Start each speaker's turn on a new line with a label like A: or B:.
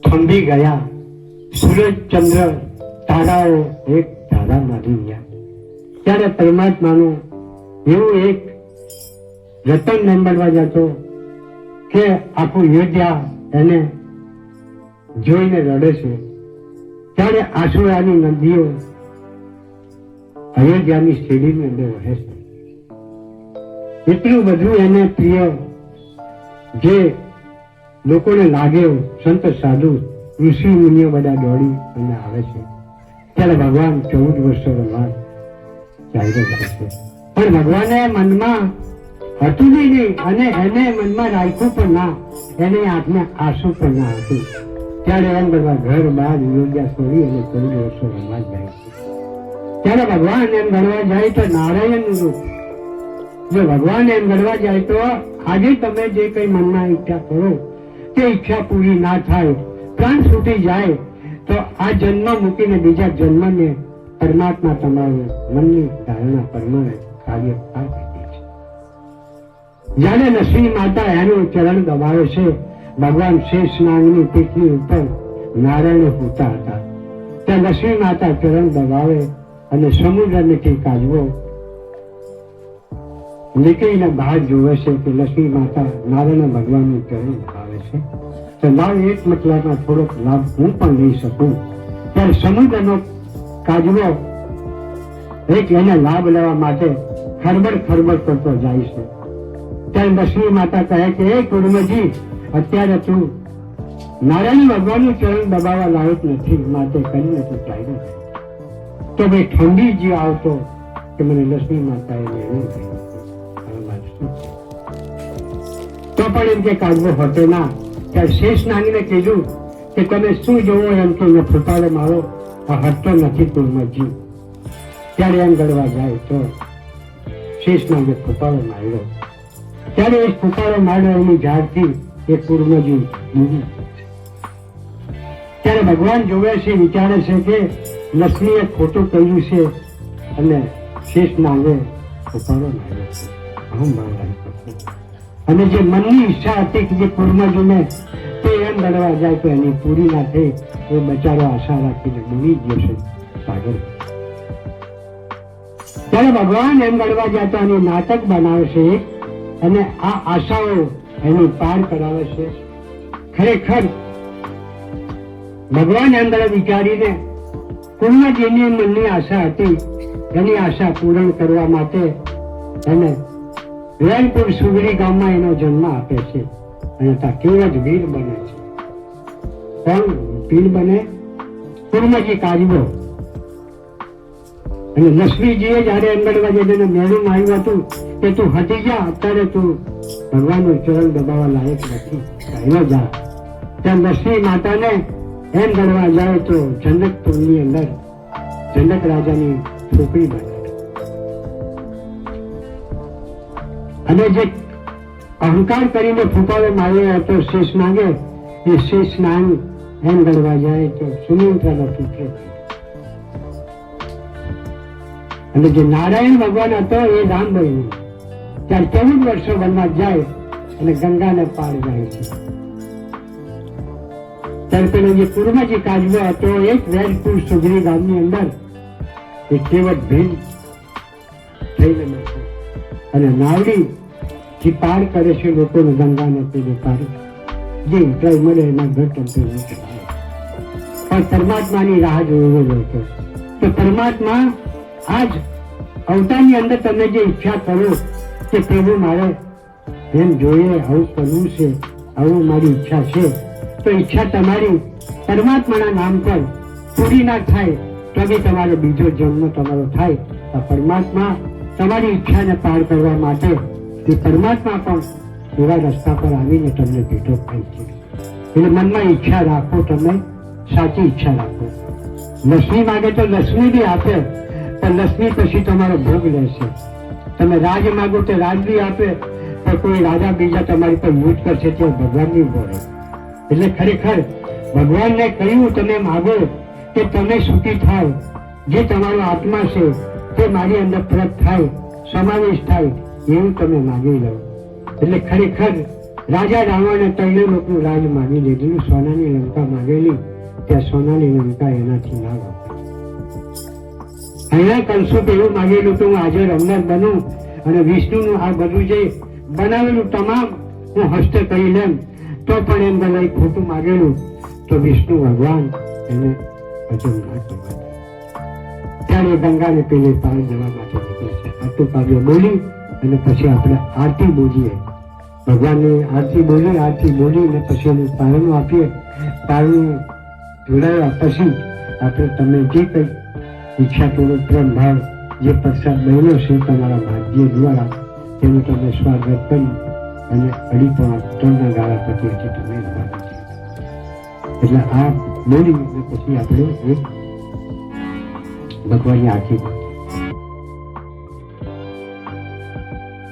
A: થંભી ગયા, સૂરજ ચંદ્ર તારાઓ એક ધારામાં રહી ગયા. ત્યારે પરમાત્માનું એવું એક રતન નંબરવા જતો કે આખું યોધ્યા એને જોઈને રડે છે. ત્યારે આસુરાની નદીઓ અયોધ્યાની શેરીની અંદર વહે છે. એટલું બધું એને પ્રિય જે લોકોને લાગે, સંત સાધુ ઋષિ મુનિઓ બધા દોડી અને આવે છે. ત્યારે ભગવાન 14 વર્ષ વનવાસ ચાલ્યો જાય છે. પણ ભગવાને મનમાં હતું નહીં અને એને મનમાં રાખ્યું પણ ના, એને આંખને આંસુ પણ ના હતું. ત્યારે એમ બધા ઘર બહાર યોગ્ય છોડી અને 14 વર્ષો વનવાસ જાય છે. ત્યારે ભગવાન એમ ગણવા જાય તો નારાયણનું રૂપ. જો ભગવાન એમ ગણવા જાય તો આજે તમે જે કઈ મનમાં ઈચ્છા કરો તે ઈચ્છા પૂરી ના થાય, પ્રાણ છૂટી જાય તો આ જન્મ મૂકીને બીજા જન્મને પરમાત્મા તમારું મનની ધારણા પ્રમાણે કાર્ય પાર કરી છે. જ્યારે લક્ષ્મી માતા એનું ચરણ દબાવે છે, ભગવાન શેષ નાગની પીઠની ઉપર નારાયણ હોતા હતા. ત્યાં લક્ષ્મી માતા ચરણ દબાવે અને સમુદ્રમાંથી કાજવો નીકળીને બહાર જોવે છે કે લક્ષ્મી માતા નારાયણ ભગવાનનું ચરણ દબાવે છે. તો મારો એક મતલબમાં થોડોક લાભ હું પણ લઈ શકું. ત્યારે સમુદ્રનો કાજવો એક એને લાભ લેવા માટે ખરબડ કરતો જાય છે. ત્યારે લક્ષ્મી માતા કહે કે એ કુર્મજી, અત્યારે તું નારાયણ ભગવાનનું ચરણ દબાવવા લાયક નથી, માટે કરીને તું ચાલ્યો. તો ભાઈ ઠંડી જે આવતો કે મને લક્ષ્મી માતાએ એવું કહ્યું. તો પણ એમ કે કાજવો હતો ના. ત્યારે શેષ નાગને કીધું કે તમે શું જોવો? એમ કે ફૂટાડો મારો આ હટતો નથી કુર્મજી. ત્યારે એમ ગળવા જાય તો શેષ નાગે ફૂટાડો માર્યો. ત્યારે એ ફૂટાડો માર્યો એની ઝાડથી એ કુર્મજી ડૂબી. ત્યારે ભગવાન જોવે છે, વિચારે છે કે લક્ષ્મીએ ખોટું કહ્યું છે અને શેષ નાગે ફૂટાડો માર્યો છે. અને જે મનની ઈચ્છા હતી કે જે કુર્મજીને તે એમ લડવા જાય તો એની પૂરી ના થઈ, એ બચારો આશા રાખીને ડૂબી ગયો છે સાગર. ત્યારે ભગવાન એમ લડવા જતા અને નાટક બનાવે છે અને આ આશાઓ એનું પાર કરાવે છે. ખરેખર ભગવાન એમ વિચારીને કુર્મજીની મનની આશા હતી, એની આશા પૂર્ણ કરવા માટે એને વેલપુર સુગરી ગામમાં એનો જન્મ આપે છે અને ત્યાં કેવળ જ વીર બને છે. પણ વીર બને કુર્મજી કાજવો. અને લક્ષ્મીજીએ જયારે અંગડવા જઈને મેળું આવ્યું હતું કે તું હટી જા, અત્યારે તું ભગવાનનું ચરણ દબાવવા લાયક નથી, ચાલ્યો જા. ત્યાં લક્ષ્મી માતાને એમ ગણવા જાય તો જનકપુરની અંદર જનક રાજાની છોકરી બને. અને જે અહંકાર કરીને ફૂંકાવો માર્યો હતો શેષ નાગે, એ શેષ નાગ એમ ગણવા જાય તો સુમિત્રાનો પુત્ર. અને જે નારાયણ ભગવાન હતો એ રામ બન્યો. ત્યારે 14 વર્ષો વનવાસ જાય અને ગંગાને પાર જાય છે. ત્યારે પેલો જે કુર્મજી કાજવો હતો એક વેલપુર સુગરી ગામની અંદર એ કેવળ ભીલ થઈને બેઠો અને નાવડી જે પાર કરે છે લોકોને ગંગાને પેલે પાર જે ઉતરાય મળે એના ઘર ટમ્પે પણ પરમાત્માની રાહ જોયેલો હતો. તો પરમાત્મા આજ અવતારની અંદર તમે જે ઈચ્છા કરો કે પ્રભુ મારે એમ જોઈએ, આવું કરવું છે, આવું મારી ઈચ્છા છે, તો ઈચ્છા તમારી પરમાત્માના નામ પર પૂરી ના થાય તો બી તમારો બીજો જન્મ તમારો થાય. તો પરમાત્મા તમારી ઈચ્છાને પાર કરવા માટે એ પરમાત્મા પણ એવા રસ્તા પર આવીને તમને ભેટો થાય છે. એટલે મનમાં ઈચ્છા રાખો, તમે સાચી ઈચ્છા રાખો. લક્ષ્મી માગે તો લક્ષ્મી બી આપે, પણ લક્ષ્મી પછી તમારો ભોગ લેશે. તમે રાજ માગો તો રાજ બી આપે, પણ કોઈ રાજા બીજા તમારી પર યુદ્ધ કરશે ત્યાં ભગવાન નહીં બોલે. એટલે ખરેખર ભગવાનને કહ્યું તમે માગો કે તમે સુખી થાવ, જે તમારો આત્મા છે તે મારી અંદર પ્રગટ થાય, સમાવેશ થાય, એવું તમે માગી લો. એટલે ખરેખર રાજા રાવણે ત્રણેય લોકનું રાજ માંગી લીધું, સોનાની લંકા માંગેલી, ત્યાં સોનાની લંકા એનાથી ના વાપરી. અહીંયા કંસુપ એવું માંગેલું કે હું હાજર અમર બનું અને વિષ્ણુનું આ બધું જે બનાવેલું તમામ હું હસ્ત કરી લેમ, તો પણ એમ બધા ખોટું માંગેલું તો વિષ્ણુ ભગવાન એને હજમ ના કરવા. ત્યારે ગંગાને પેલે પાર જવા માટે નીકળે છે. આટલું કાવ્ય બોલી અને પછી આપણે આરતી બોલીએ, ભગવાનની આરતી બોલી અને પછી એનું પારણું આપીએ. પારણું જોડાયા પછી આપણે તમે જે કંઈ ઈચ્છાપૂર્વક પ્રેમ ભાવ જે પ્રસાદ બન્યો છે તમારા ભાગ્ય દ્વારા તેનું તમે સ્વાગત કરી અને 2.5 ગાળા પછી હજી તમે એટલે આ બોલી અને પછી આપણે એક ભગવાનની આરતી